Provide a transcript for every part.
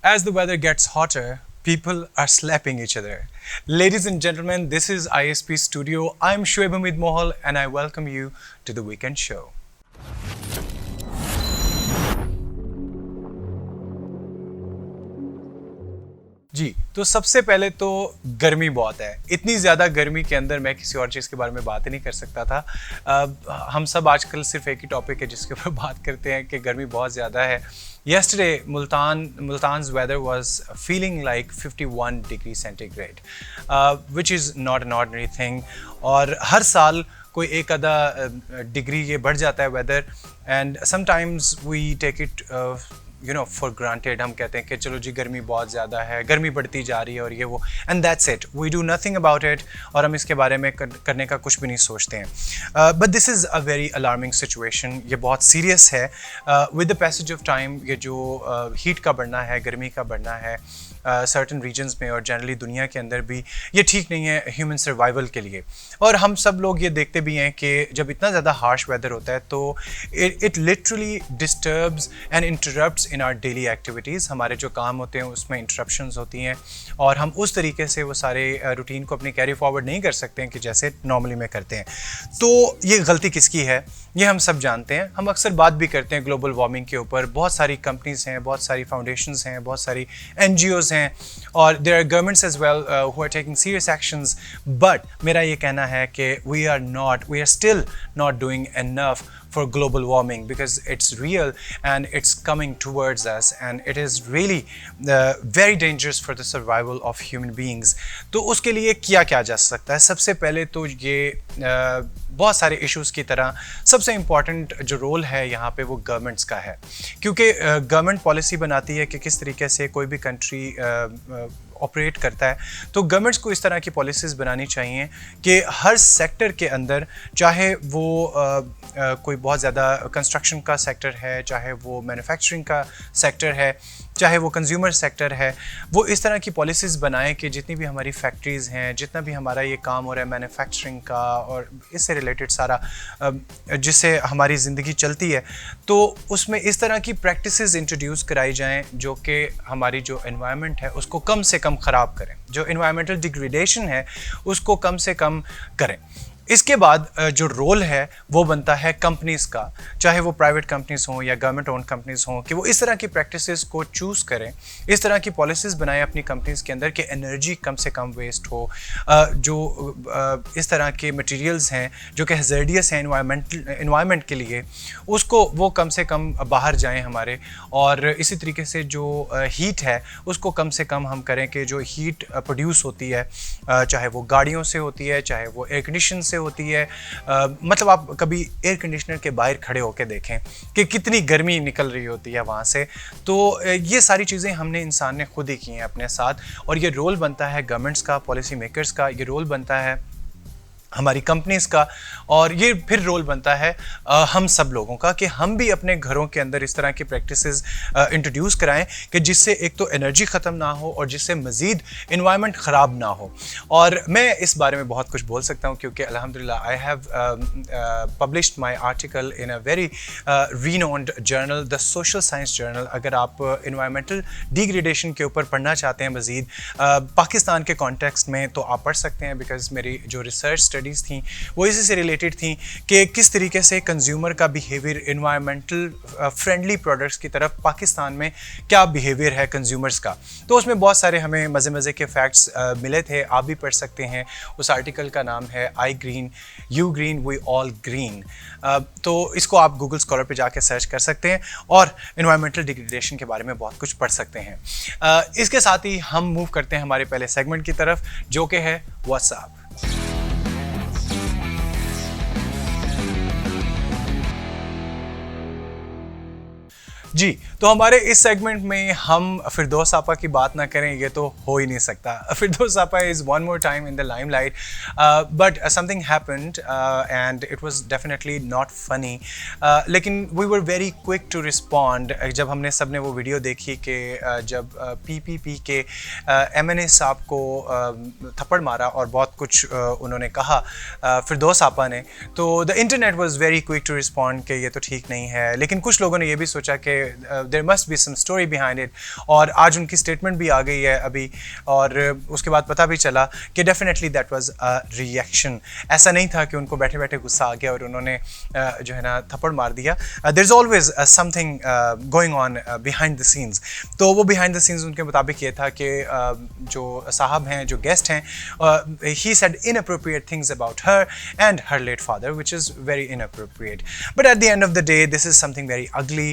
As the weather gets hotter, people are slapping each other. Ladies and gentlemen, this is ISP Studio. I'm Shoaib Hamid Mohal and I welcome you to the Weekend Show. जी तो सबसे पहले तो गर्मी बहुत है। इतनी ज़्यादा गर्मी के अंदर मैं किसी और चीज़ के बारे में बात ही नहीं कर सकता था। हम सब आजकल सिर्फ एक ही टॉपिक है जिसके ऊपर बात करते हैं कि गर्मी बहुत ज़्यादा है। Yesterday, Multan's weather was feeling like 51 degree centigrade, which is not an ordinary thing. और हर साल कोई एक आधा डिग्री ये बढ़ जाता है weather, and sometimes we take it for granted. हम कहते हैं कि चलो जी गर्मी बहुत ज़्यादा है, गर्मी बढ़ती जा रही है और ये वो, and that's it, we do nothing about it, और हम इसके बारे में करने का कुछ भी नहीं सोचते हैं। But this is a very alarming situation. ये बहुत सीरियस है। With the passage of time ये जो हीट का बढ़ना है, गर्मी का बढ़ना है सर्टन रीजन्स में और जनरली दुनिया के अंदर भी, ये ठीक नहीं है ह्यूमन सर्वाइवल के लिए। और हम सब लोग ये देखते भी हैं कि जब इतना ज़्यादा हार्श वेदर होता है तो it literally disturbs and interrupts in our daily activities. हमारे जो काम होते हैं उसमें इंटरप्शंस होती हैं और हम उस तरीके से वो सारे रूटीन को अपनी कैरी फॉरवर्ड नहीं कर सकते हैं कि जैसे नॉर्मली में करते हैं। तो ये गलती किसकी है ये हम सब जानते हैं। हम अक्सर बात भी करते हैं ग्लोबल वार्मिंग के ऊपर। बहुत सारी कंपनीज़ हैं, बहुत सारी फाउंडेशंस हैं, बहुत सारी NGOs हैं और there are governments as well who are taking serious actions. But मेरा ये कहना है कि we are still not doing enough for global warming, because it's real and it's coming towards us and it is really very dangerous for the survival of human beings. तो उसके लिए क्या क्या जा सकता है? सबसे पहले तो ये बहुत सारे इश्यूज़ की तरह सबसे इम्पॉर्टेंट जो रोल है यहाँ पे वो गवर्नमेंट्स का है, क्योंकि गवर्नमेंट पॉलिसी बनाती है कि किस तरीके से कोई भी कंट्री ऑपरेट करता है। तो गवर्नमेंट्स को इस तरह की पॉलिसीज़ बनानी चाहिए कि हर सेक्टर के अंदर, चाहे वो कोई बहुत ज़्यादा कंस्ट्रक्शन का सेक्टर है, चाहे वो मैन्युफैक्चरिंग का सेक्टर है, चाहे वो कंज्यूमर सेक्टर है, वो इस तरह की पॉलिसीज़ बनाएं कि जितनी भी हमारी फैक्ट्रीज़ हैं, जितना भी हमारा ये काम हो रहा है मैन्युफैक्चरिंग का और इससे रिलेटेड सारा जिससे हमारी ज़िंदगी चलती है, तो उसमें इस तरह की प्रैक्टिसेस इंट्रोड्यूस कराई जाएं जो कि हमारी जो एनवायरनमेंट है उसको कम से कम ख़राब करें, जो एनवायरमेंटल डिग्रेडेशन है उसको कम से कम करें। इसके बाद जो रोल है वो बनता है कंपनीज़ का, चाहे वो प्राइवेट कंपनीज़ हों या गवर्नमेंट ओन कंपनीज़ हों, कि वो इस तरह की प्रैक्टिसेस को चूज़ करें, इस तरह की पॉलिसीज़ बनाएं अपनी कंपनीज़ के अंदर कि एनर्जी कम से कम वेस्ट हो। जो इस तरह के मटेरियल्स हैं जो कि हैज़ार्डियस हैं एनवायरनमेंट के लिए, उसको वो कम से कम बाहर जाएं हमारे। और इसी तरीके से जो हीट है उसको कम से कम हम करें कि जो हीट प्रोड्यूस होती है, चाहे वो गाड़ियों से होती है, चाहे वो एयर कंडीशन से होती है, मतलब आप कभी एयर कंडीशनर के बाहर खड़े होकर देखें कि कितनी गर्मी निकल रही होती है वहाँ से। तो ये सारी चीज़ें हमने इंसान ने खुद ही की हैं अपने साथ, और ये रोल बनता है गवर्नमेंट्स का, पॉलिसी मेकर्स का, ये रोल बनता है हमारी कंपनीज़ का, और ये फिर रोल बनता है हम सब लोगों का कि हम भी अपने घरों के अंदर इस तरह की प्रैक्टिसेस इंट्रोड्यूस कराएं कि जिससे एक तो एनर्जी ख़त्म ना हो और जिससे मज़ीद एनवायरनमेंट ख़राब ना हो। और मैं इस बारे में बहुत कुछ बोल सकता हूँ क्योंकि अल्हम्दुलिल्लाह I have published my article in a very renowned journal, the social science journal. अगर आप एनवायरमेंटल डिग्रेडेशन के ऊपर पढ़ना चाहते हैं मज़ीद पाकिस्तान के कॉन्टेक्स्ट में, तो आप पढ़ सकते हैं, बिकॉज मेरी जो रिसर्च थी वो इसी से रिलेटेड थी कि किस तरीके से कंज्यूमर का बिहेवियर एनवायरमेंटल फ्रेंडली प्रोडक्ट्स की तरफ पाकिस्तान में क्या बिहेवियर है कंज्यूमर्स का। तो उसमें बहुत सारे हमें मज़े के फैक्ट्स मिले थे, आप भी पढ़ सकते हैं। उस आर्टिकल का नाम है I green you green we all green. तो इसको आप गूगल स्कॉलर पे जाके सर्च कर सकते हैं और एनवायरमेंटल डिग्रेडेशन के बारे में बहुत कुछ पढ़ सकते हैं। इसके साथ ही हम मूव करते हैं हमारे पहले सेगमेंट की तरफ, जो कि है व्हाट्सएप। जी, तो हमारे इस सेगमेंट में हम फिरदौस आपा की बात ना करें ये तो हो ही नहीं सकता। Firdaus Aapa is one more time in the limelight, but something happened and it was definitely not funny, लेकिन we were very quick to respond. जब हमने सब ने वो वीडियो देखी कि जब PPP के MNA साहब को थप्पड़ मारा और बहुत कुछ उन्होंने कहा फिरदौस आपा ने, तो the internet was very quick to respond कि ये तो ठीक नहीं है। लेकिन कुछ लोगों ने ये भी सोचा कि there must be some story behind it, और आज उनकी स्टेटमेंट भी आ गई है अभी, और उसके बाद पता भी चला कि definitely that was a reaction. ऐसा नहीं था कि उनको बैठे बैठे गुस्सा आ गया और उन्होंने जो है ना थप्पड़ मार दिया। There is always something going on behind the scenes. तो वो बिहाइंड द सीन्स उनके मुताबिक ये था कि जो साहब हैं, जो गेस्ट हैं, he said inappropriate things about her and her late father, which is very inappropriate. But at the end of the day, this is something very ugly.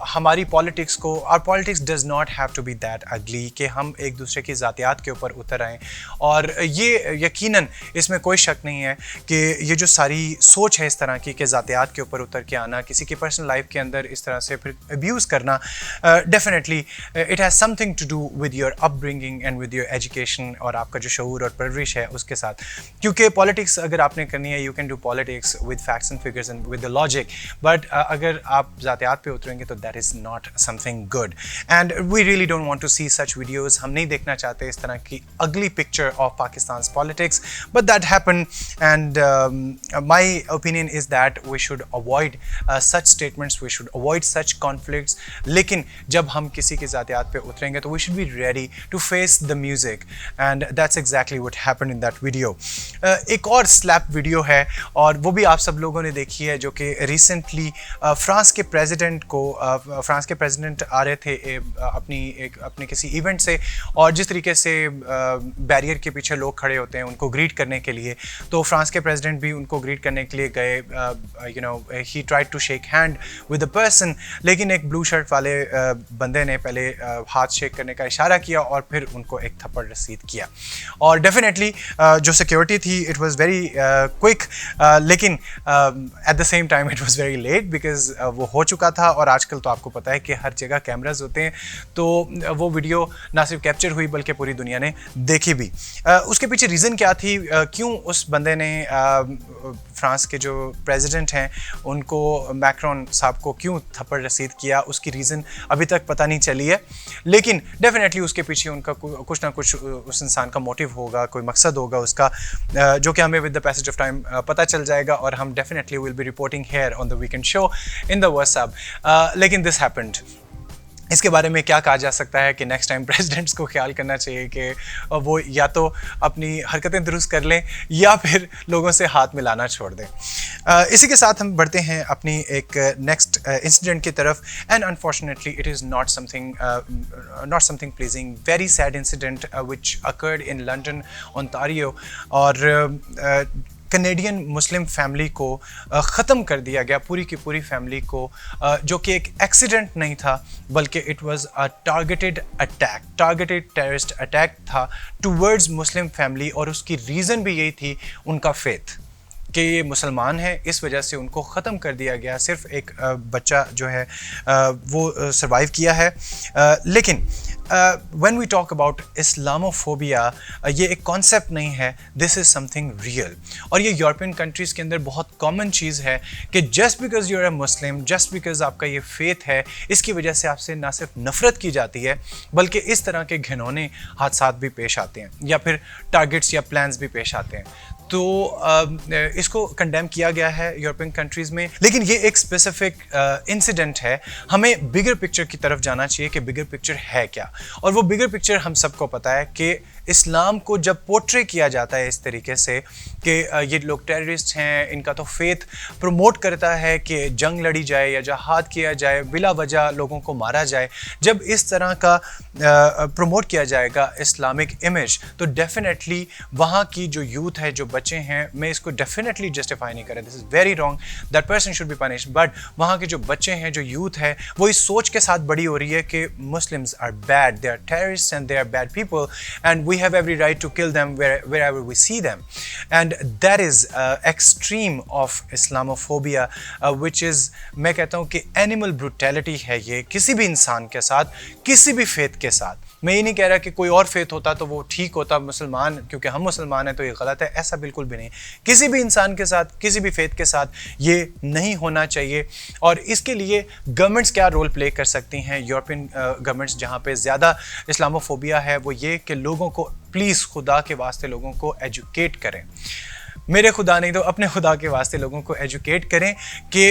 हमारी पॉलिटिक्स को, our politics does not have to be that ugly कि हम एक दूसरे की ज़ातियात के ऊपर उतर आएँ। और ये यकीनन इसमें कोई शक नहीं है कि ये जो सारी सोच है इस तरह की कि ज़ातियात के ऊपर उतर के आना, किसी की पर्सनल लाइफ के अंदर इस तरह से फिर अब्यूज़ करना, definitely it has something to do with your upbringing and with your education, और आपका जो शऊर और परवरिश है उसके साथ। क्योंकि पॉलिटिक्स अगर आपने करनी है, you can do politics with facts and figures and with the logic, but अगर आप ज़ातियात पे उतरेंगे तो that is not something good, and we really don't want to see such videos. हम नहीं देखना चाहते इस तरह की अगली picture of Pakistan politics, but that happen, and my opinion is that we should avoid such statements, we should avoid such conflicts. लेकिन जब हम किसी की ज़ातियात पे उतरेंगे तो we should be ready to face the music, and that's exactly what happened in that video. एक और स्लैप वीडियो है, और वो भी आप सब लोगों ने देखी है, जो कि रिसेंटली फ्रांस के प्रेसिडेंट को, फ्रांस के प्रेसिडेंट आ रहे थे अपने किसी इवेंट से, और जिस तरीके से बैरियर के पीछे लोग खड़े होते हैं उनको ग्रीट करने के लिए, तो फ्रांस के प्रेसिडेंट भी उनको ग्रीट करने के लिए गए। He tried to shake hand with a person, लेकिन एक ब्लू शर्ट वाले बंदे ने पहले हाथ शेक करने का इशारा किया और फिर उनको एक थप्पड़ रसीद किया। और डेफिनेटली जो सिक्योरिटी थी, इट वाज वेरी क्विक, लेकिन at the same time it was very late, because वो हो चुका था। और आजकल तो आपको पता है कि हर जगह कैमराज होते हैं, तो वो वीडियो ना सिर्फ कैप्चर हुई बल्कि पूरी दुनिया ने देखी भी। उसके पीछे रीज़न क्या थी, क्यों उस बंदे ने फ्रांस के जो प्रेसिडेंट हैं उनको, मैक्रोन साहब को क्यों थप्पड़ रसीद किया, उसकी रीज़न अभी तक पता नहीं चली है। लेकिन डेफिनेटली उसके पीछे उनका कुछ ना कुछ उस इंसान का मोटिव होगा, कोई मकसद होगा उसका, जो कि हमें with the passage of time पता चल जाएगा, और हम definitely will be reporting here on the weekend show in the WhatsApp. लेकिन दिस हैपेंड। इसके बारे में क्या कहा जा सकता है कि नेक्स्ट टाइम प्रेसिडेंट्स को ख्याल करना चाहिए कि वो या तो अपनी हरकतें दुरुस्त कर लें या फिर लोगों से हाथ मिलाना छोड़ दें। इसी के साथ हम बढ़ते हैं अपनी एक नेक्स्ट इंसिडेंट की तरफ, and unfortunately it is not something pleasing, very sad incident which occurred in London Ontario, और कनेडियन मुस्लिम फैमिली को ख़त्म कर दिया गया, पूरी की पूरी फैमिली को, जो कि एक एक्सीडेंट नहीं था बल्कि it was a targeted terrorist attack था टूवर्ड्स मुस्लिम फैमिली। और उसकी रीज़न भी यही थी, उनका फेथ, कि ये मुसलमान है, इस वजह से उनको ख़त्म कर दिया गया। सिर्फ एक बच्चा जो है वो सर्वाइव किया है। लेकिन when we talk about Islamophobia, ये एक कॉन्सेप्ट नहीं है, दिस इज़ समथिंग रियल। और ये यूरोपियन कंट्रीज़ के अंदर बहुत कॉमन चीज़ है कि just because you are a Muslim, just because आपका ये फेथ है, इसकी वजह से आपसे ना सिर्फ नफ़रत की जाती है बल्कि इस तरह के घिनौने हादसात भी पेश आते हैं, या फिर टारगेट्स या प्लान्स भी पेश आते हैं। तो इसको कंडेम किया गया है यूरोपियन कंट्रीज़ में। लेकिन ये एक स्पेसिफिक इंसिडेंट है, हमें बिगर पिक्चर की तरफ जाना चाहिए कि बिगर पिक्चर है क्या। और वो बिगर पिक्चर हम सबको पता है कि इस्लाम को जब पोर्ट्रे किया जाता है इस तरीके से कि ये लोग टेररिस्ट हैं, इनका तो फेथ प्रमोट करता है कि जंग लड़ी जाए या जहाद किया जाए, बिला वजह लोगों को मारा जाए, जब इस तरह का प्रमोट किया जाएगा इस्लामिक इमेज, तो डेफिनेटली वहाँ की जो यूथ है, जो बच्चे हैं, मैं इसको डेफिनेटली जस्टिफाई नहीं कर रहा, this is very wrong, that person should be punished, but वहाँ के जो बच्चे हैं, जो यूथ है, वो इस सोच के साथ बड़ी हो रही है कि Muslims are bad, they are terrorist and they are bad people and we have every right to kill them wherever we see them, and that is extreme of Islamophobia, which is, मैं कहता हूँ कि animal brutality है ये, किसी भी इंसान के साथ, किसी भी फेथ के साथ। मैं ये नहीं कह रहा कि कोई और फेथ होता तो वो ठीक होता, मुसलमान क्योंकि हम मुसलमान हैं तो ये गलत है, ऐसा बिल्कुल भी नहीं। किसी भी इंसान के साथ, किसी भी फेथ के साथ ये नहीं होना चाहिए। और इसके लिए गवर्नमेंट्स क्या रोल प्ले कर सकती हैं, यूरोपियन गवर्नमेंट्स जहाँ पे ज़्यादा इस्लामोफोबिया है, वो ये कि लोगों को प्लीज़ खुदा के वास्ते लोगों को एजुकेट करें, मेरे खुदा नहीं तो अपने खुदा के वास्ते लोगों को एजुकेट करें कि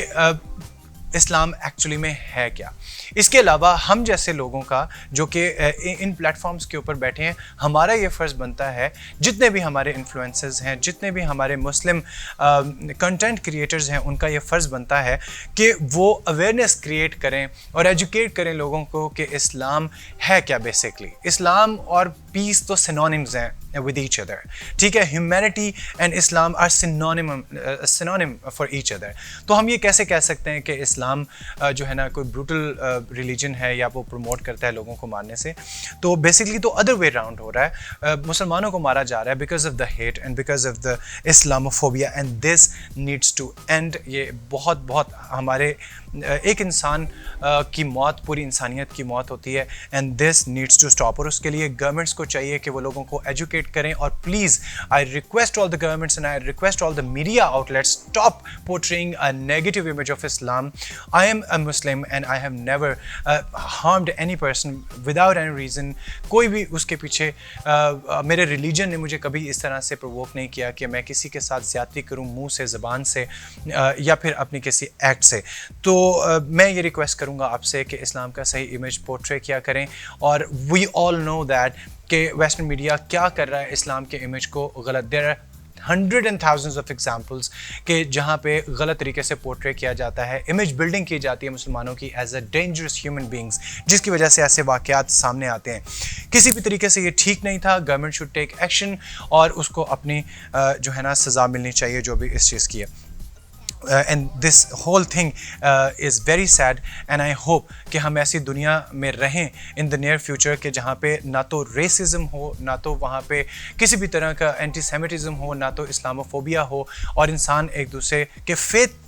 इस्लाम एक्चुअली में है क्या। इसके अलावा हम जैसे लोगों का जो कि इन प्लेटफॉर्म्स के ऊपर बैठे हैं, हमारा ये फ़र्ज़ बनता है, जितने भी हमारे इन्फ्लुएंसर्स हैं, जितने भी हमारे मुस्लिम कंटेंट क्रिएटर्स हैं, उनका ये फ़र्ज़ बनता है कि वो अवेयरनेस क्रिएट करें और एजुकेट करें लोगों को कि इस्लाम है क्या। बेसिकली इस्लाम और पीस तो सिनोनिम्स हैं with each other, ठीक है। Humanity and Islam are synonym for each other. तो हम ये कैसे कह सकते हैं कि इस्लाम जो है ना कोई ब्रूटल रिलीजन है या वो प्रमोट करता है लोगों को मारने से। तो बेसिकली तो अदर वे राउंड हो रहा है, मुसलमानों को मारा जा रहा है because of the hate and because of the Islamophobia, and this needs to end. ये बहुत हमारे एक इंसान की मौत पूरी इंसानियत की मौत होती है, and this needs to stop. और उसके लिए गवर्नमेंट्स को चाहिए कि वो लोगों को एजुकेट करें। और please I request all the governments and I request all the media outlets, stop portraying a negative image of Islam. I am a Muslim and I have never harmed any person without any reason. कोई भी उसके पीछे मेरे religion ने मुझे कभी इस तरह से प्रोवोक नहीं किया कि मैं किसी के साथ ज़्यादती करूँ मुंह से, ज़बान से, या फिर अपनी किसी एक्ट से। तो मैं ये रिक्वेस्ट करूँगा आपसे कि इस्लाम का सही इमेज पोर्ट्रे किया करें। और वी ऑल नो दैट कि वेस्टर्न मीडिया क्या कर रहा है इस्लाम के इमेज को गलत। There are hundreds and thousands of examples कि जहाँ पे गलत तरीके से पोर्ट्रे किया जाता है, इमेज बिल्डिंग की जाती है मुसलमानों की as a dangerous human beings, जिसकी वजह से ऐसे वाक़यात सामने आते हैं। किसी भी तरीके से ये ठीक नहीं था। गवर्नमेंट शुड टेक एक्शन और उसको अपनी जो है ना सज़ा मिलनी चाहिए जो भी इस चीज़ की है। And this whole thing is very sad and I hope कि हम ऐसी दुनिया में रहें इन द नियर फ्यूचर के जहाँ पे ना तो रेसिज्म हो, ना तो वहाँ पे किसी भी तरह का एंटीसेमिटिज़म हो, ना तो इस्लामोफोबिया हो, और इंसान एक दूसरे के फेथ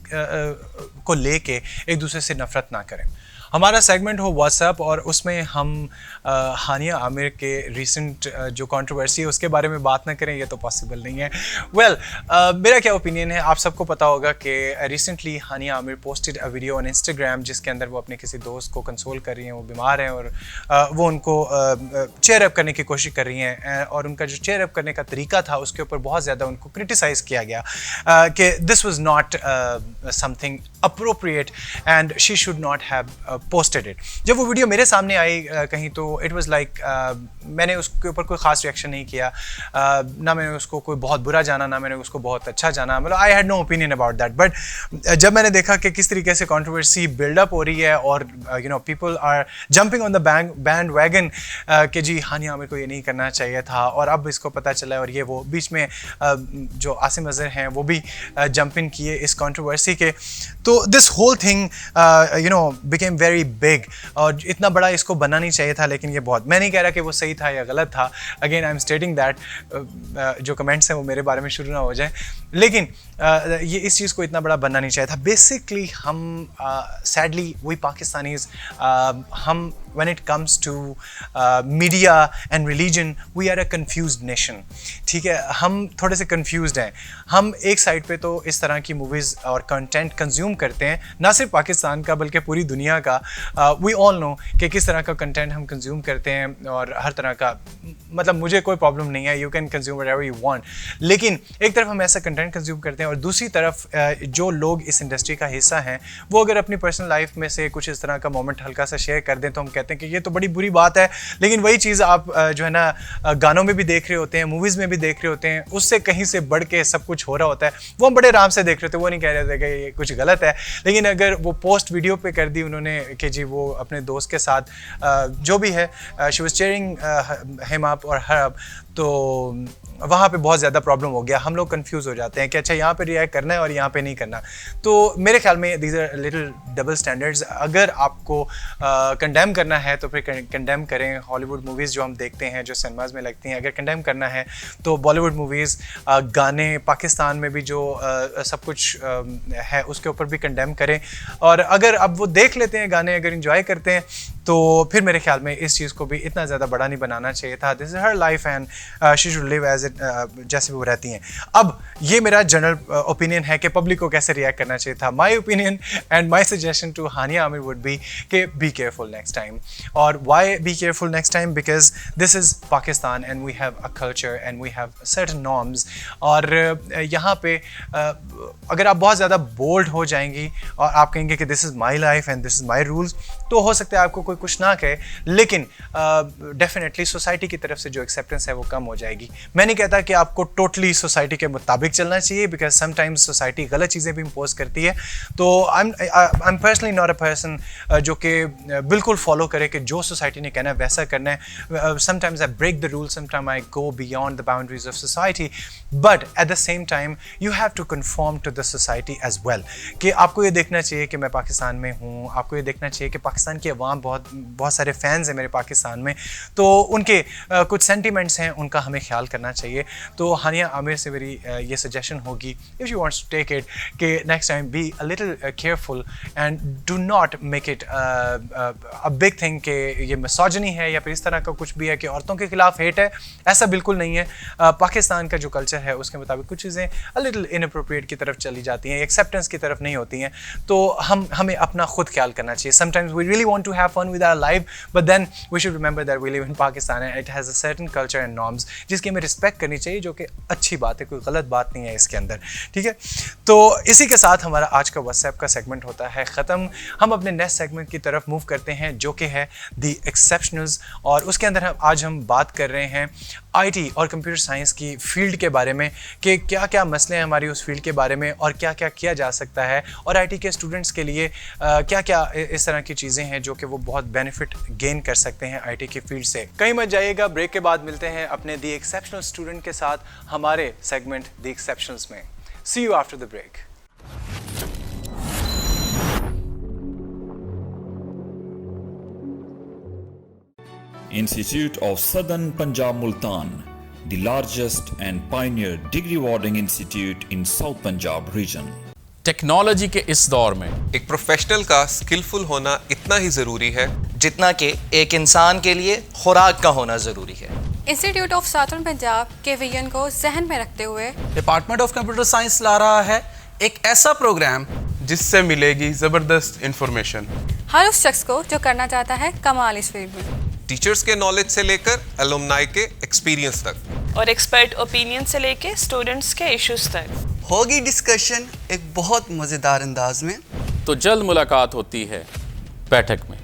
को लेके एक दूसरे से नफ़रत ना करें। हमारा सेगमेंट हो व्हाट्सएप और उसमें हम हानिया आमिर के रीसेंट जो कंट्रोवर्सी है उसके बारे में बात ना करें, ये तो पॉसिबल नहीं है। वेल, मेरा क्या ओपिनियन है, आप सबको पता होगा कि recently Hania Aamir posted a video on Instagram जिसके अंदर वो अपने किसी दोस्त को कंसोल कर रही हैं, वो बीमार हैं और वो उनको चेयर अप करने की कोशिश कर रही हैं, और उनका जो चेयर अप करने का तरीका था उसके ऊपर बहुत ज़्यादा उनको क्रिटिसाइज़ किया गया कि this was not something appropriate and she should not have posted it. जब वो वीडियो मेरे सामने आई कहीं तो इट वाज लाइक मैंने उसके ऊपर कोई ख़ास रिएक्शन नहीं किया, ना मैंने उसको कोई बहुत बुरा जाना, ना मैंने उसको बहुत अच्छा जाना, मतलब I had no opinion about that. But जब मैंने देखा कि किस तरीके से कंट्रोवर्सी बिल्डअप हो रही है और you know people are jumping on the bandwagon कि जी हानिया आमिर को ये नहीं करना चाहिए था, और अब इसको पता चला है, और ये वो बीच में जो आसिम अज़हर हैं वो भी जंप इन किए इस कंट्रोवर्सी के। तो this whole thing you know became very big, और इतना बड़ा इसको बनना नहीं चाहिए था, लेकिन ये बहुत, मैं नहीं कह रहा कि वो सही था या गलत था, again I am stating that जो कमेंट्स हैं वो मेरे बारे में शुरू ना हो जाए, लेकिन ये इस चीज़ को इतना बड़ा बनना नहीं चाहिए था। बेसिकली हम सैडली वी पाकिस्तानीज़ हम when it comes to media and religion we are a confused nation, ठीक है, हम थोड़े से confused हैं। हम एक साइड पे तो इस तरह की मूवीज़ और कंटेंट कंज्यूम करते हैं, ना सिर्फ पाकिस्तान का बल्कि पूरी दुनिया का। we all know कि किस तरह का कंटेंट हम कंज्यूम करते हैं, और हर तरह का, मतलब मुझे कोई प्रॉब्लम नहीं है, you can consume whatever you want, लेकिन एक तरफ हम ऐसा कंटेंट कंज्यूम करते हैं और दूसरी तरफ जो लोग इस इंडस्ट्री का हिस्सा हैं वो अगर अपनी पर्सनल लाइफ में से कुछ इस तरह का मोमेंट हल्का सा शेयर कर दें तो हम कहते हैं कि ये तो बड़ी बुरी बात है। लेकिन वही चीज़ आप जो है ना गानों में भी देख रहे होते हैं, मूवीज़ में भी देख रहे होते हैं, उससे कहीं से बढ़ के सब कुछ हो रहा होता है, वो हम बड़े आराम से देख रहे थे, वो नहीं कह रहे थे कि ये कुछ गलत है। लेकिन अगर वो पोस्ट वीडियो पे कर दी उन्होंने कि जी वो अपने दोस्त के साथ जो भी है she was cheering him up और हर अप, तो वहाँ पे बहुत ज़्यादा प्रॉब्लम हो गया। हम लोग कंफ्यूज हो जाते हैं कि अच्छा यहाँ पे रिएक्ट करना है और यहाँ पे नहीं करना। तो मेरे ख्याल में these are little double standards. अगर आपको कंडेम करना है तो फिर कंडेम करें। हॉलीवुड मूवीज़ जो हम देखते हैं जो सिनेमाज में लगती हैं, अगर कंडेम करना है तो बॉलीवुड मूवीज़, गाने, पाकिस्तान में भी जो सब कुछ है उसके ऊपर भी कंडेम करें। और अगर अब वो देख लेते हैं गाने, अगर इंजॉय करते हैं, तो फिर मेरे ख्याल में इस चीज़ को भी इतना ज़्यादा बड़ा नहीं बनाना चाहिए था। This is her life and she should live as it जैसे भी वो रहती हैं। अब ये मेरा जनरल ओपिनियन है कि पब्लिक को कैसे रिएक्ट करना चाहिए था। My opinion and my suggestion to Hania Aamir would be कि बी केयरफुल नेक्स्ट टाइम। और why be careful next time? Because this is Pakistan and we have a culture and we have certain norms. और यहाँ पे अगर आप बहुत ज़्यादा बोल्ड हो जाएंगी और आप कहेंगे कि this is my life and this is my rules, तो हो सकता है आपको कोई कुछ ना कहे, लेकिन डेफिनेटली सोसाइटी की तरफ से जो एक्सेप्टेंस है वो कम हो जाएगी। मैं नहीं कहता कि आपको टोटली सोसाइटी के मुताबिक चलना चाहिए, बिकॉज समटाइम्स सोसाइटी गलत चीज़ें भी इम्पोज करती है। तो I am personally not a person जो कि बिल्कुल फॉलो करे कि जो सोसाइटी ने कहना है वैसा करना है। Sometimes I break the rule, sometime I go beyond the boundaries of society, but at the same time you have to conform to the society as well. कि आपको ये देखना चाहिए कि मैं पाकिस्तान में हूँ, आपको ये देखना चाहिए कि पाकिस्तान की अवाम बहुत सारे फैंस हैं मेरे पाकिस्तान में, तो उनके कुछ सेंटिमेंट्स हैं, उनका हमें ख्याल करना चाहिए। तो हानिया आमिर से मेरी ये सजेशन होगी, if you wants to take it, कि next time be a little careful and do not make it a big thing कि ये मिसोजिनी है या फिर इस तरह का कुछ भी है कि औरतों के खिलाफ हेट है। ऐसा बिल्कुल नहीं है। पाकिस्तान का जो कल्चर है उसके मुताबिक कुछ चीज़ें अ लिटिल इनअप्रोप्रिएट की तरफ चली जाती हैं, एक्सेप्टेंस की तरफ नहीं होती हैं। तो हमें अपना खुद ख्याल करना चाहिए। Sometimes we really want to have fun with our life, but then we should remember that we live in Pakistan and it has a certain culture and norms जिसकी हमें रिस्पेक्ट करनी चाहिए, जो कि अच्छी बात है, कोई गलत बात नहीं है इसके अंदर। ठीक है, तो इसी के साथ हमारा आज का व्हाट्सएप का सेगमेंट होता है ख़त्म। हम अपने नेक्स्ट सेगमेंट की तरफ मूव करते हैं, जो कि है द एक्सेप्शनल्स, और उसके अंदर आज हम बात कर रहे हैं आईटी और कंप्यूटर साइंस की फील्ड के बारे में, कि क्या क्या मसले हैं हमारी उस फील्ड के बारे में और क्या क्या किया जा सकता है, और आईटी के स्टूडेंट्स के लिए क्या क्या इस तरह की चीज़ें हैं जो कि वो बहुत बेनिफिट गेन कर सकते हैं आईटी की फील्ड से। कहीं मत जाइएगा, ब्रेक के बाद मिलते हैं अपने द एक्सेप्शनल स्टूडेंट के साथ हमारे सेगमेंट द एक्सेप्शनल्स में। See you after the break. Institute of Southern Punjab Multan, the largest and pioneer degree awarding institute in South Punjab region. Technology के इस दौर में एक प्रोफेशनल का स्किलफुल होना इतना ही ज़रूरी है जितना कि एक इंसान के लिए खुराक का होना ज़रूरी है। इंस्टीट्यूट ऑफ साउथर्न पंजाब के विजन को जहन में रखते हुए डिपार्टमेंट ऑफ कंप्यूटर साइंस ला रहा है एक ऐसा प्रोग्राम जिससे मिलेगी ज़बरदस्त इंफॉर्मेशन हर उस शख्स को जो करना चाहता है कमाल इस फील्ड में। टीचर्स के नॉलेज से लेकर एलुमनाई के एक्सपीरियंस तक, और एक्सपर्ट ओपिनियन से लेके स्टूडेंट्स के इश्यूज तक होगी डिस्कशन एक बहुत मज़ेदार अंदाज में। तो जल्द मुलाकात होती है बैठक में।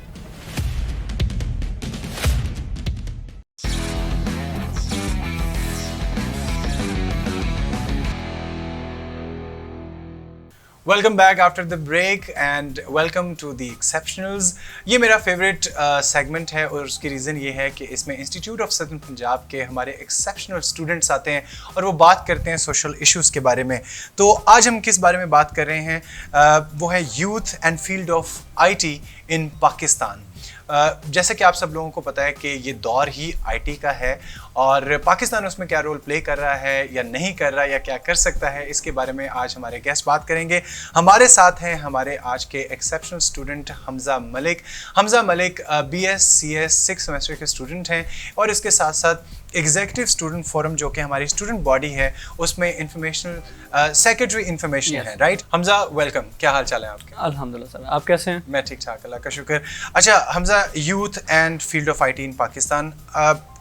Welcome back after the break and welcome to the exceptionals. ये मेरा फेवरेट सेगमेंट है और उसकी रीज़न ये है कि इसमें इंस्टीट्यूट ऑफ सदर्न पंजाब के हमारे एक्सेप्शनल स्टूडेंट्स आते हैं और वो बात करते हैं सोशल इश्यूज़ के बारे में। तो आज हम किस बारे में बात कर रहे हैं, वो है youth and field of IT in Pakistan. जैसे कि आप सब लोगों को पता है कि ये दौर ही आईटी का है और पाकिस्तान उसमें क्या रोल प्ले कर रहा है या नहीं कर रहा या क्या कर सकता है, इसके बारे में आज हमारे गेस्ट बात करेंगे। हमारे साथ हैं हमारे आज के exceptional student Hamza Malik. Hamza Malik BScs 6 semester के स्टूडेंट हैं और इसके साथ साथ एग्जीक्यूटिव स्टूडेंट फोरम जो कि हमारी स्टूडेंट बॉडी है उसमें इंफॉर्मेशनल सेक्रेटरी इंफॉर्मेशन है। Right Hamza, welcome. क्या हाल चाल है आपके? अल्हम्दुलिल्लाह सर, आप कैसे हैं? मैं ठीक ठाक, अल्लाह का शुक्र। अच्छा Hamza, youth and field of IT in Pakistan,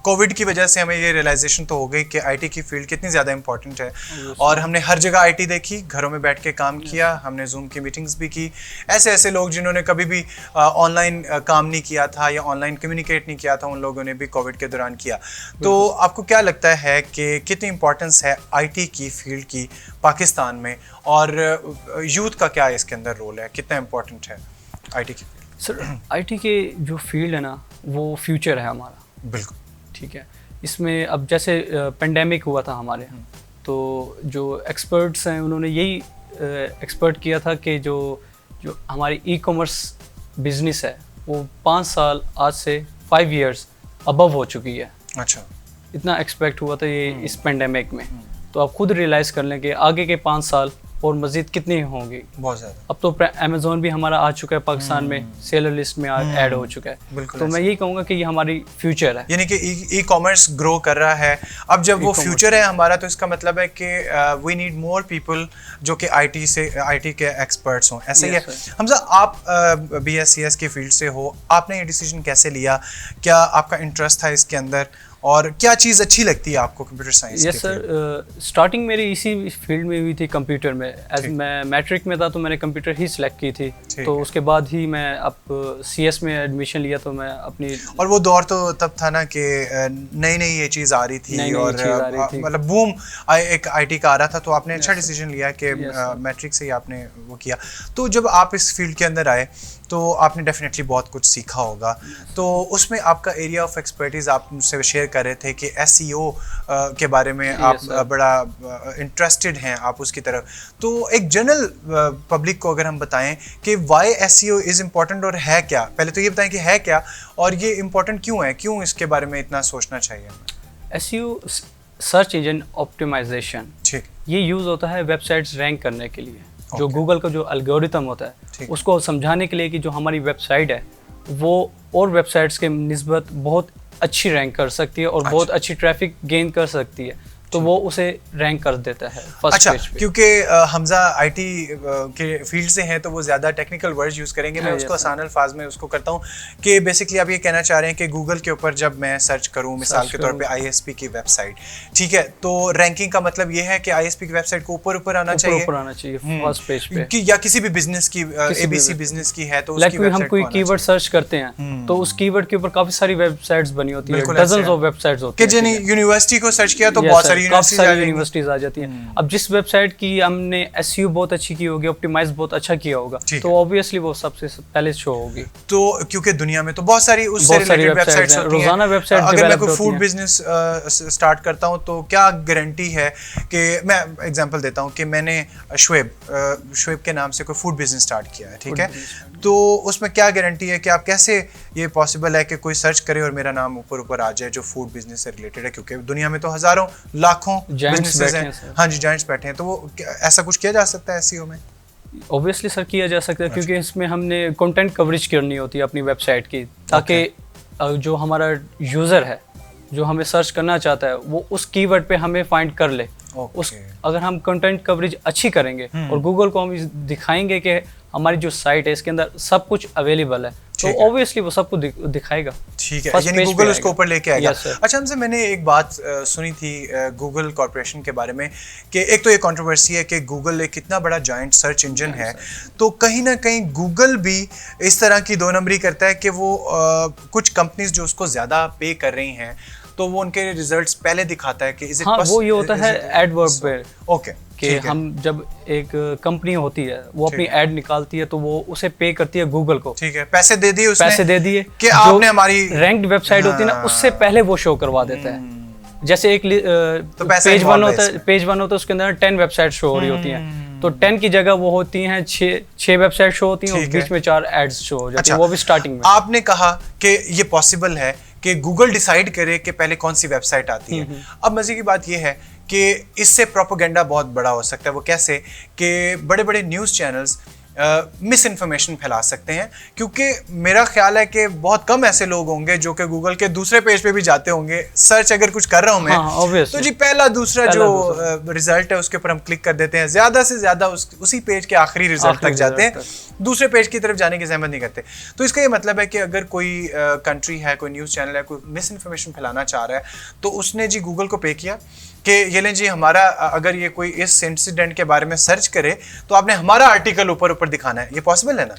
Covid की वजह से हमें ये रियलाइजेशन तो हो गई कि आईटी की फील्ड कितनी ज़्यादा इंपॉर्टेंट है और हमने हर जगह आईटी देखी, घरों में बैठ के काम किया, हमने जूम की मीटिंग्स भी की। ऐसे ऐसे लोग जिन्होंने कभी भी ऑनलाइन काम नहीं किया था या ऑनलाइन कम्युनिकेट नहीं किया था, उन लोगों ने भी कोविड के दौरान किया। तो आपको क्या लगता है कि कितनी इंपॉर्टेंस है आईटी की फील्ड की पाकिस्तान में और यूथ का क्या इसके अंदर रोल है, कितना इम्पोर्टेंट है आईटी की फील्ड? सर आईटी के जो फील्ड है ना वो फ्यूचर है हमारा। बिल्कुल ठीक है, इसमें अब जैसे पेंडेमिक हुआ था हमारे यहाँ, तो जो एक्सपर्ट्स हैं उन्होंने यही एक्सपर्ट किया था कि जो हमारी ई कॉमर्स बिजनेस है वो 5 साल आज से 5 इयर्स अबव हो चुकी है। अच्छा, इतना एक्सपेक्ट हुआ था ये इस पेंडेमिक में। तो आप खुद रियलाइज़ कर लें कि आगे के 5 साल और मज़ीद कितनी होंगी। बहुत ज़्यादा। अब तो अमेज़ोन भी हमारा आ चुका है पाकिस्तान में, सेलर लिस्ट में ऐड हो चुका है। बिल्कुल तो मैं यही कहूँगा कि ये हमारी फ्यूचर है। यानी कि ई कॉमर्स ग्रो कर रहा है। अब जब वो फ्यूचर है हमारा, तो इसका मतलब है कि वी नीड मोर पीपल जो कि आईटी के एक्सपर्ट्स हों। ऐसा ही है। हमजा, आप BScs की फील्ड से हो, आपने ये डिसीजन कैसे लिया? क्या आपका इंटरेस्ट था इसके अंदर, और क्या चीज़ अच्छी लगती है आपको computer science? Yes sir, starting मेरी इसी फील्ड में हुई थी, कंप्यूटर में। एज मैं मैट्रिक में था तो मैंने कंप्यूटर ही सिलेक्ट की थी। तो उसके बाद ही मैं अब CS में एडमिशन लिया, तो मैं अपनी, और वो दौर तो तब था ना कि नई नई ये चीज़ आ रही थी, और मतलब बूम एक IT का आ रहा था। तो आपने अच्छा डिसीजन लिया कि मैट्रिक से ही आपने वो किया। तो जब आप इस फील्ड के अंदर आए तो आपने डेफिनेटली बहुत कुछ सीखा होगा। तो उसमें आपका एरिया ऑफ एक्सपर्टीज़ आप मुझसे शेयर कर रहे थे कि SEO के बारे में आप बड़ा इंटरेस्टेड हैं आप उसकी तरफ। तो एक जनरल पब्लिक को अगर हम बताएं कि वाई SEO इज़ इम्पॉर्टेंट, और है क्या, पहले तो ये बताएं कि है क्या और ये इम्पॉर्टेंट क्यों है, क्यों इसके बारे में इतना सोचना चाहिए हमें? SEO सर्च इंजन ऑप्टिमाइजेशन, ठीक, ये यूज़ होता है वेबसाइट्स रैंक करने के लिए। जो गूगल का जो एल्गोरिथम होता है उसको समझाने के लिए कि जो हमारी वेबसाइट है वो और वेबसाइट्स के निस्बत बहुत अच्छी रैंक कर सकती है और बहुत अच्छी ट्रैफिक गेन कर सकती है, तो वो उसे रैंक कर देता है फर्स्ट पेज पे। क्योंकि हमजा IT के फील्ड से हैं तो वो ज़्यादा टेक्निकल वर्ड्स यूज़ करेंगे। मैं उसको आसान अल्फाज में उसको करता हूँ कि बेसिकली आप ये कहना चाह रहे हैं कि गूगल के ऊपर जब मैं सर्च करूँ, मिसाल के तौर पे ISP की वेबसाइट, ठीक है, तो रैंकिंग का मतलब ये है कि ISP की वेबसाइट को ऊपर आना चाहिए फर्स्ट पेज पे, या किसी भी बिजनेस की, ABC बिजनेस की है तो उसकी हम कोई कीवर्ड सर्च करते हैं तो उस कीवर्ड के ऊपर काफ़ी सारी वेबसाइट्स बनी होती है, डजन्स ऑफ वेबसाइट्स होती है। यूनिवर्सिटी को सर्च किया तो बहुत सारी यूनिवर्सिटीज आ जाती हैं। अब जिस वेबसाइट की हमने SEO बहुत अच्छी की होगी, ऑप्टिमाइज बहुत अच्छा किया होगा, तो ऑब्वियसली वो सबसे पहले शो होगी। तो क्योंकि दुनिया में तो बहुत सारी उससे रिलेटेड वेबसाइट्स होती हैं, रोजाना वेबसाइट। अगर मैं कोई फूड बिजनेस स्टार्ट करता हूं तो क्या गारंटी है कि, मैं एग्जांपल देता हूं कि मैंने शुएब के नाम से कोई फूड बिजनेस स्टार्ट किया है, ठीक है, तो उसमें क्या गारंटी है कि आप कैसे ये पॉसिबल है कि कोई सर्च करे और मेरा नाम ऊपर आ जाए जो फूड बिजनेस से रिलेटेड है? क्योंकि दुनिया में तो हज़ारों लाखों बिजनेसेस हैं। हाँ जी, जायंट्स बैठे हैं। तो वो ऐसा कुछ किया जा सकता है SEO में? ऑब्वियसली सर किया जा सकता है, क्योंकि इसमें हमने कंटेंट कवरेज करनी होती है अपनी वेबसाइट की, ताकि जो हमारा यूज़र है जो हमें सर्च करना चाहता है वो उस कीवर्ड पे हमें फाइंड कर ले। उस अगर हम कंटेंट कवरेज अच्छी करेंगे और गूगल को हम दिखाएंगे कि हमारी जो साइट है इसके अंदर सब कुछ अवेलेबल है, तो ऑब्वियसली वो सबको दिखाएगा। ठीक है, यानी गूगल उसको ऊपर लेके आएगा। अच्छा, हमसे मैंने एक बात सुनी थी गूगल कॉर्पोरेशन के बारे में कि एक तो ये कंट्रोवर्सी है कि गूगल एक कितना बड़ा जायंट सर्च इंजन है, तो कहीं ना कहीं गूगल भी इस तरह की दो नंबरी करता है कि वो कुछ कंपनीज जो उसको ज़्यादा पे कर रही हैं तो वो उनके रिजल्ट्स पहले दिखाता है कि इज इट वो ये होता है एडवर्ब पे। ओके, कि हम जब एक कंपनी होती है वो अपनी एड निकालती है तो वो उसे पे करती है गूगल को, ठीक है, पैसे दे दिए कि आपने हमारी रैंक्ड वेबसाइट होती है ना उससे पहले वो शो करवा देता है। जैसे एक तो पेज वन होता है उसके अंदर 10 वेबसाइट शो हो रही होती हैं, तो 10 की जगह वो होती हैं 6 वेबसाइट शो होती हैं और बीच में 4 एड्स शो हो जाती हैं, वो भी स्टार्टिंग में। आपने कहा कि ये पॉसिबल है कि गूगल डिसाइड करे कि पहले कौन सी वेबसाइट आती है। अब मजे की बात ये है कि इससे प्रोपेगेंडा बहुत बड़ा हो सकता है। वो कैसे कि बड़े बड़े न्यूज़ चैनल्स मिस इन्फॉर्मेशन फैला सकते हैं, क्योंकि मेरा ख्याल है कि बहुत कम ऐसे लोग होंगे जो कि गूगल के दूसरे पेज पे भी जाते होंगे। सर्च अगर कुछ कर रहा हूँ मैं तो जी पहला दूसरा जो रिजल्ट है उसके ऊपर हम क्लिक कर देते हैं, ज़्यादा से ज़्यादा उसी पेज के आखिरी रिजल्ट तक जाते हैं, दूसरे पेज की तरफ जाने की जहमत नहीं करते। तो इसका ये मतलब है कि अगर कोई कंट्री है, कोई न्यूज़ चैनल है, कोई मिस इन्फॉर्मेशन फैलाना चाह रहा है तो उसने जी गूगल को पे किया कि ये लें जी हमारा, अगर ये कोई इस इंसिडेंट के बारे में सर्च करे तो आपने हमारा आर्टिकल ऊपर दिखाना है। ये पॉसिबल है ना?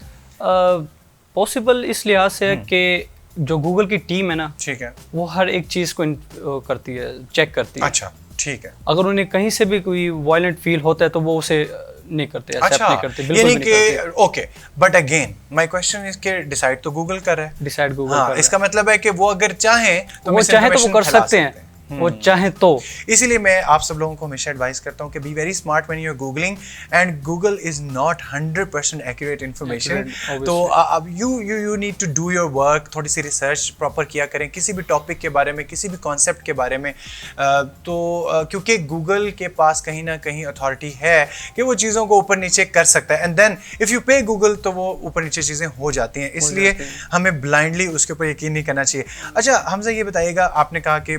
पॉसिबल इस लिहाज से कि जो गूगल की टीम है ना, ठीक है, वो हर एक चीज़ को करती है, चेक करती है। अच्छा, ठीक है। अगर उन्हें कहीं से भी कोई वायलेंट फील होता है तो वो उसे नहीं करते, एक्सेप्ट नहीं करते, बिल्कुल नहीं करते। Okay, but again my question is कि डिसाइड तो गूगल कर रहा है। डिसाइड गूगल कर रहा है। इसका मतलब है कि वो अगर चाहे तो वो कर सकते हैं, वो चाहें तो। इसीलिए मैं आप सब लोगों को हमेशा एडवाइस करता हूँ कि be very smart when you are googling, and Google is not 100% accurate information. तो अब you need to do your work, थोड़ी सी रिसर्च प्रॉपर किया करें किसी भी टॉपिक के बारे में, किसी भी कॉन्सेप्ट के बारे में। क्योंकि गूगल के पास कहीं ना कहीं अथॉरिटी है कि वो चीज़ों को ऊपर नीचे कर सकता है, एंड देन इफ़ यू पे गूगल तो वो ऊपर नीचे चीज़ें हो जाती हैं, इसलिए हमें ब्लाइंडली उसके ऊपर यकीन नहीं करना चाहिए। अच्छा हमजा ये बताइएगा, आपने कहा कि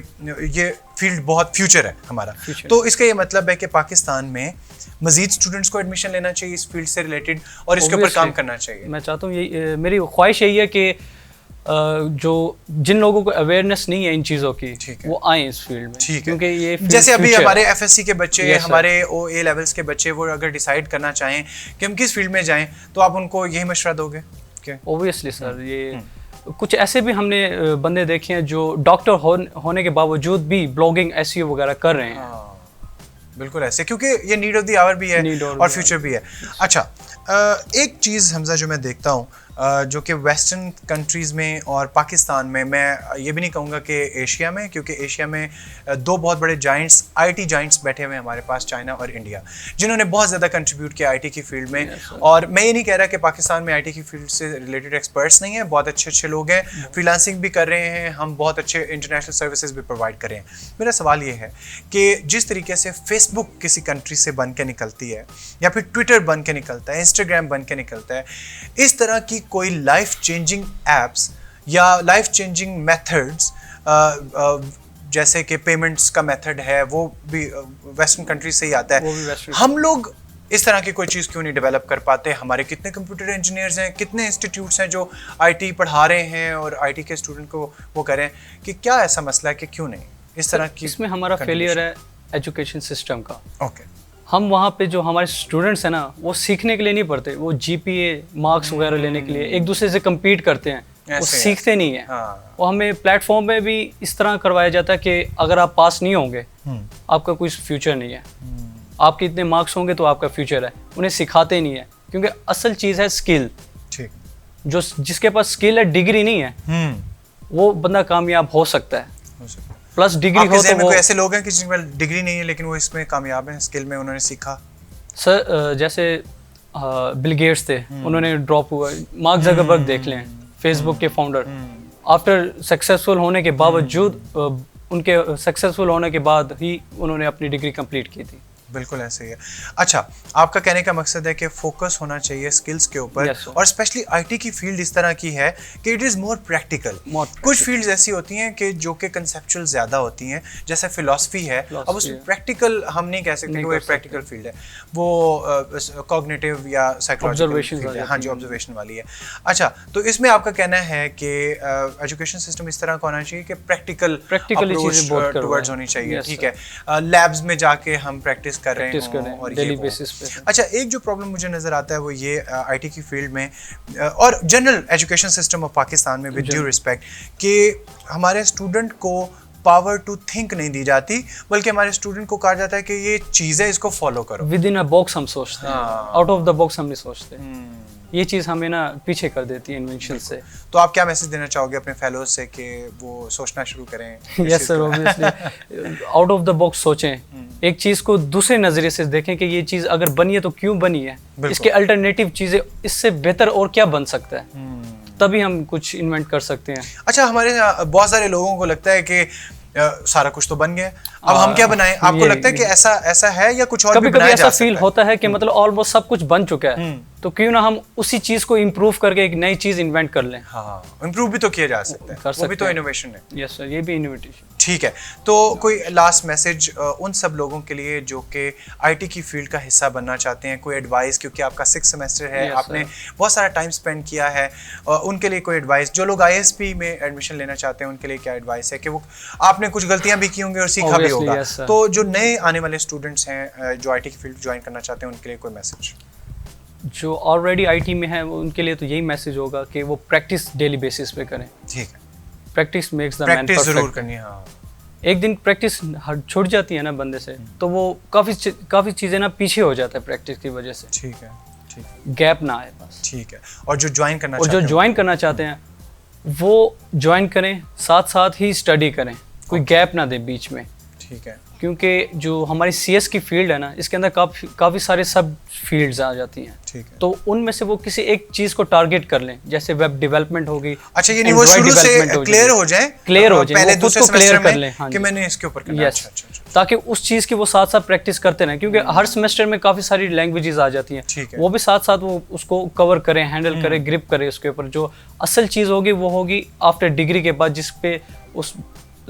ये फील्ड बहुत फ्यूचर है हमारा, तो इसका ये मतलब है कि पाकिस्तान में मजीद स्टूडेंट्स को एडमिशन लेना चाहिए इस फील्ड से रिलेटेड और इसके ऊपर काम करना चाहिए? मैं चाहता हूँ, यही मेरी ख्वाहिश यही है कि जो जिन लोगों को अवेयरनेस नहीं है इन चीज़ों की, वो आए इस फील्ड में, क्योंकि ये जैसे अभी हमारे एफएससी के बच्चे, हमारे OA लेवल्स के बच्चे, वो अगर डिसाइड करना चाहें कि हम किस फील्ड में जाएं, तो आप उनको यही मशवरा दोगे? ओबियसली सर, ये कुछ ऐसे भी हमने बंदे देखे हैं जो डॉक्टर होने के बावजूद भी ब्लॉगिंग SEO वगैरह कर रहे हैं। बिल्कुल ऐसे, क्योंकि ये नीड ऑफ द आवर भी है और फ्यूचर भी है। अच्छा एक चीज़ हमजा जो मैं देखता हूँ जो कि वेस्टर्न कंट्रीज़ में और पाकिस्तान में, मैं ये भी नहीं कहूँगा कि एशिया में, क्योंकि एशिया में दो बहुत बड़े जाइंट्स, IT जाइंट्स बैठे हुए हैं हमारे पास, चाइना और इंडिया, जिन्होंने बहुत ज़्यादा कंट्रीब्यूट किया IT की फील्ड में। और मैं ये नहीं कह रहा कि पाकिस्तान में IT की फील्ड से रिलेटेड एक्सपर्ट्स नहीं हैं, बहुत अच्छे अच्छे लोग हैं, फ्रीलांसिंग भी कर रहे हैं, हम बहुत अच्छे इंटरनेशनल सर्विसेज भी प्रोवाइड कर रहे हैं। मेरा सवाल ये है कि जिस तरीके से फेसबुक किसी कंट्री से बन के निकलती है, या फिर ट्विटर बन के निकलता है, इंस्टाग्राम बन के निकलता है, इस तरह की कोई लाइफ चेंजिंग एप्स या लाइफ चेंजिंग मेथड्स, जैसे कि पेमेंट्स का मेथड है, वो भी वेस्टर्न कंट्री से ही आता है, हम लोग इस तरह की कोई चीज़ क्यों नहीं डेवलप कर पाते? हमारे कितने कंप्यूटर इंजीनियर्स हैं, कितने इंस्टीट्यूट्स हैं जो IT पढ़ा रहे हैं और IT के स्टूडेंट को वो करें, कि क्या ऐसा मसला है कि क्यों नहीं इस तरह की? इसमें हमारा फेलियर है एजुकेशन सिस्टम का। ओके, हम वहाँ पे जो हमारे स्टूडेंट्स हैं ना, वो सीखने के लिए नहीं पढ़ते, वो GPA मार्क्स वगैरह लेने के लिए एक दूसरे से compete करते हैं, वो सीखते नहीं हैं। और हमें प्लेटफॉर्म में भी इस तरह करवाया जाता है कि अगर आप पास नहीं होंगे आपका कोई फ्यूचर नहीं है, आपके इतने मार्क्स होंगे तो आपका फ्यूचर है। उन्हें सिखाते नहीं है, क्योंकि असल चीज़ है स्किल। जो जिसके पास स्किल है, डिग्री नहीं है, वो बंदा कामयाब हो सकता है। प्लस डिग्री हो तो कोई ऐसे लोग हैं कि जिनके पास डिग्री नहीं है लेकिन वो इसमें कामयाब हैं, स्किल में उन्होंने सीखा। सर जैसे बिल गेट्स थे, उन्होंने ड्रॉप हुआ। मार्क ज़करबर्ग देख लें, फेसबुक के फाउंडर, आफ्टर सक्सेसफुल होने के बावजूद, उनके सक्सेसफुल होने के बाद ही उन्होंने अपनी डिग्री कंप्लीट की थी। बिल्कुल ऐसे ही है। अच्छा, आपका कहने का मकसद है कि फोकस होना चाहिए स्किल्स के ऊपर, और स्पेशली IT की फील्ड इस तरह की है कि इट इज़ मोर प्रैक्टिकल। कुछ फील्ड्स ऐसी होती हैं कि जो कि कंसेप्चुअल ज़्यादा होती हैं, जैसे फिलॉसफी है, अब उसमें प्रैक्टिकल हम नहीं कह सकते कि वो एक प्रैक्टिकल फील्ड है, वो कॉग्निटिव या साइकोलॉजिकल, हाँ जी, ऑब्जर्वेशन वाली है। अच्छा, तो इसमें आपका कहना है कि एजुकेशन सिस्टम इस तरह का होना चाहिए कि प्रैक्टिकल अप्रोच टुवर्ड्स होनी चाहिए। ठीक है, लैब्स में जाके हम प्रैक्टिस कर रहे हैं और डेली बेसिस पे। अच्छा, एक जो प्रॉब्लम मुझे नजर आता है वो ये IT की फील्ड में और general education system of Pakistan में, विद ड्यू रिस्पेक्ट, कि हमारे स्टूडेंट को पावर टू थिंक नहीं दी जाती, बल्कि हमारे स्टूडेंट को कहा जाता है कि ये चीज़ है, इसको फॉलो करो। विद इन अ बॉक्स हम सोचते हैं, आउट ऑफ द बॉक्स हम नहीं सोचते। ये चीज़ हमें ना पीछे कर देती है इन्वेंशन से। तो आप क्या मैसेज देना चाहोगे अपने फेलोज से कि वो सोचना शुरू करें? Yes sir, obviously out of the box सोचें, एक चीज़ को दूसरे नज़रिए से देखें कि ये चीज़ अगर बनी है तो क्यों बनी है, इसके अल्टरनेटिव चीज़ें, इससे बेहतर और क्या बन सकता है, तभी हम कुछ इन्वेंट कर सकते हैं। अच्छा, हमारे बहुत सारे लोगों को लगता है कि सारा कुछ तो बन गया, अब हम क्या बनाएं? आपको लगता है कि ऐसा है या कुछ और भी बनाया जा सकता है? कभी-कभी ऐसा फील होता है कि मतलब ऑलमोस्ट सब कुछ बन चुका है, तो क्यों ना हम उसी चीज को इम्प्रूव करके एक नई चीज इन्वेंट कर लें। हाँ, इम्प्रूव भी तो किया जा सकता है, वो भी तो इनोवेशन है। यस सर, ये भी इनोवेशन। ठीक है, तो कोई लास्ट मैसेज उन सब लोगों के लिए जो कि IT की फील्ड का हिस्सा बनना चाहते हैं, कोई एडवाइस, क्योंकि आपका 6th सेमेस्टर है, आपने बहुत सारा टाइम स्पेंड किया है, उनके लिए कोई एडवाइस? जो लोग ISP में एडमिशन लेना चाहते हैं उनके लिए क्या एडवाइस है? कि वो आपने कुछ गलतियां भी की होंगी और सीखा भी होगा, तो जो नए आने वाले स्टूडेंट्स हैं जो IT की फील्ड ज्वाइन करना चाहते हैं उनके लिए कोई मैसेज? जो ऑलरेडी IT में है उनके लिए तो यही मैसेज होगा कि वो प्रैक्टिस डेली बेसिस पे करें। ठीक है, practice makes the man perfect. जरूर करनी है। हाँ, एक दिन प्रैक्टिस छूट जाती है ना बंदे से, तो वो काफ़ी चीज़ें ना पीछे हो जाता है प्रैक्टिस की वजह से। ठीक है, गैप ना आए बस। ठीक है, और जो ज्वाइन करना चाहते हैं वो ज्वाइन करें, साथ साथ ही स्टडी करें। कोई गैप ना दे बीच में, ठीक है। क्योंकि जो हमारी CS की फील्ड है ना, इसके अंदर काफ़ी सारे सब फील्ड्स आ जाती हैं। ठीक है। तो उनमें से वो किसी एक चीज़ को टारगेट कर लें, जैसे वेब डेवलपमेंट होगी। अच्छा, यानी वो शुरू से क्लियर हो जाए, पहले दूसरे क्लियर सेमेस्टर कर लें। में कि मैंने इसके ऊपर करना है। यस, ताकि उस चीज़ की वो साथ साथ प्रैक्टिस करते रहें, क्योंकि हर सेमेस्टर में काफ़ी सारी लैंग्वेजेस आ जाती हैं। ठीक है। वो भी साथ साथ वो उसको कवर करें, हैंडल करें, ग्रिप करें उसके ऊपर। जो असल चीज़ होगी वो होगी आफ्टर डिग्री के बाद, जिस पे उस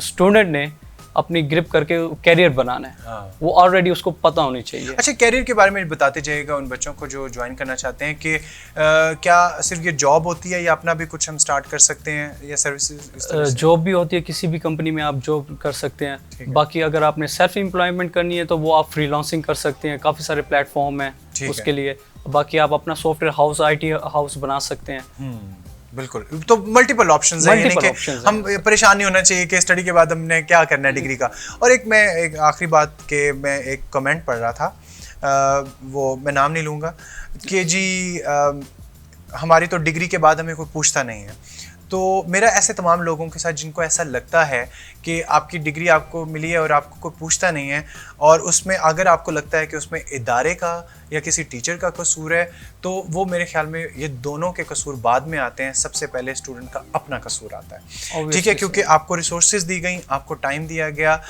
स्टूडेंट ने अपनी ग्रिप करके कैरियर बनाना है। हाँ। वो ऑलरेडी उसको पता होनी चाहिए। अच्छा, कैरियर के बारे में बताते जाइएगा उन बच्चों को जो ज्वाइन करना चाहते हैं कि क्या सिर्फ ये जॉब होती है या अपना भी कुछ हम स्टार्ट कर सकते हैं या सर्विसेज? जॉब भी होती है, किसी भी कंपनी में आप जॉब कर सकते हैं। बाकी अगर आपने सेल्फ एम्प्लॉयमेंट करनी है तो वो आप फ्रीलांसिंग कर सकते हैं, काफ़ी सारे प्लेटफॉर्म हैं उसके लिए। बाकी आप अपना सॉफ्टवेयर हाउस, IT हाउस बना सकते हैं। बिल्कुल, तो मल्टीपल ऑप्शंस हैं, यानी कि हम परेशान नहीं होना चाहिए कि स्टडी के बाद हमने क्या करना है डिग्री का। और एक आखिरी बात के मैं एक कमेंट पढ़ रहा था, वो मैं नाम नहीं लूँगा, कि जी हमारी तो डिग्री के बाद हमें कोई पूछता नहीं है। तो मेरा ऐसे तमाम लोगों के साथ जिनको ऐसा लगता है कि आपकी डिग्री आपको मिली है और आपको कोई पूछता नहीं है, और उसमें अगर आपको लगता है कि उसमें इदारे का या किसी टीचर का कसूर है, तो वो मेरे ख्याल में ये दोनों के कसूर बाद में आते हैं। सबसे पहले स्टूडेंट का अपना कसूर आता है, ठीक है, क्योंकि आपको रिसोर्सेज दी गई, आपको टाइम दिया गया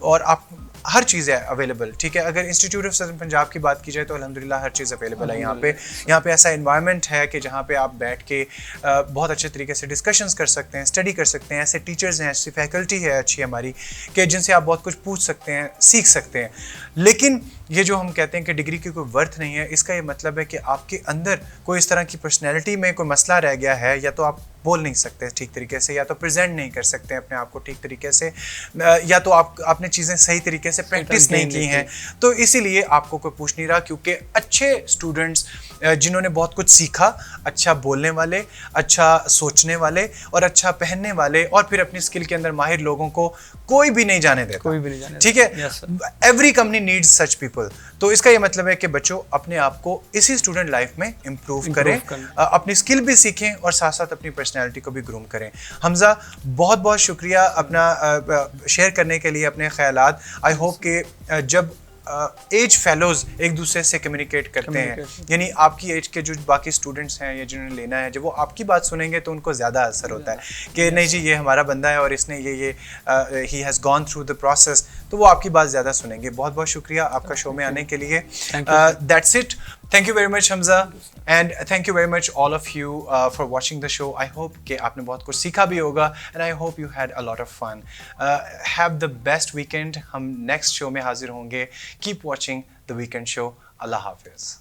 और आप हर चीज़ है अवेलेबल, ठीक है। अगर इंस्टीट्यूट ऑफ सदर्न पंजाब की बात की जाए तो अल्हम्दुलिल्लाह हर चीज़ अवेलेबल है यहाँ पे ऐसा इन्वायरमेंट है कि जहाँ पे आप बैठ के बहुत अच्छे तरीके से डिस्कशंस कर सकते हैं, स्टडी कर सकते हैं। ऐसे टीचर्स हैं, ऐसी फैकल्टी है अच्छी हमारी कि जिनसे आप बहुत कुछ पूछ सकते हैं, सीख सकते हैं। लेकिन ये जो हम कहते हैं कि डिग्री की कोई वर्थ नहीं है, इसका ये मतलब है कि आपके अंदर कोई इस तरह की पर्सनैलिटी में कोई मसला रह गया है, या तो आप बोल नहीं सकते ठीक तरीके से, या तो प्रेजेंट नहीं कर सकते अपने आप को ठीक तरीके से, या तो आपने चीज़ें सही तरीके से प्रैक्टिस नहीं की हैं। तो इसीलिए आपको कोई पूछ नहीं रहा, क्योंकि अच्छे स्टूडेंट्स जिन्होंने बहुत कुछ सीखा, अच्छा बोलने वाले, अच्छा सोचने वाले और अच्छा पहनने वाले, और फिर अपनी स्किल के अंदर माहिर लोगों को कोई भी नहीं जाने देता, कोई भी नहीं जाने ठीक है। Every company needs such people. तो इसका ये मतलब है कि बच्चों अपने आप को इसी स्टूडेंट लाइफ में इम्प्रूव करें, अपनी स्किल भी सीखें और साथ साथ अपनी पर्सनैलिटी को भी ग्रूम करें। हमजा, बहुत बहुत शुक्रिया अपना शेयर करने के लिए अपने ख्यालात। आई होप कि जब एज फेलोज एक दूसरे से कम्युनिकेट करते हैं, यानी आपकी एज के जो बाकी स्टूडेंट्स हैं या जिन्होंने लेना है, जब वो आपकी बात सुनेंगे तो उनको ज़्यादा असर होता है कि नहीं जी ये हमारा बंदा है और इसने ये he has gone through the process, तो वो आपकी बात ज़्यादा सुनेंगे। बहुत बहुत शुक्रिया आपका शो में आने के लिए। That's it. Thank you very much, Hamza, and thank you very much all of you for watching the show. I hope कि आपने बहुत कुछ सीखा भी होगा, and I hope you had a lot of fun. Have the best weekend. हम next show में हाजिर होंगे. Keep watching the Weekend Show. Allah Hafiz.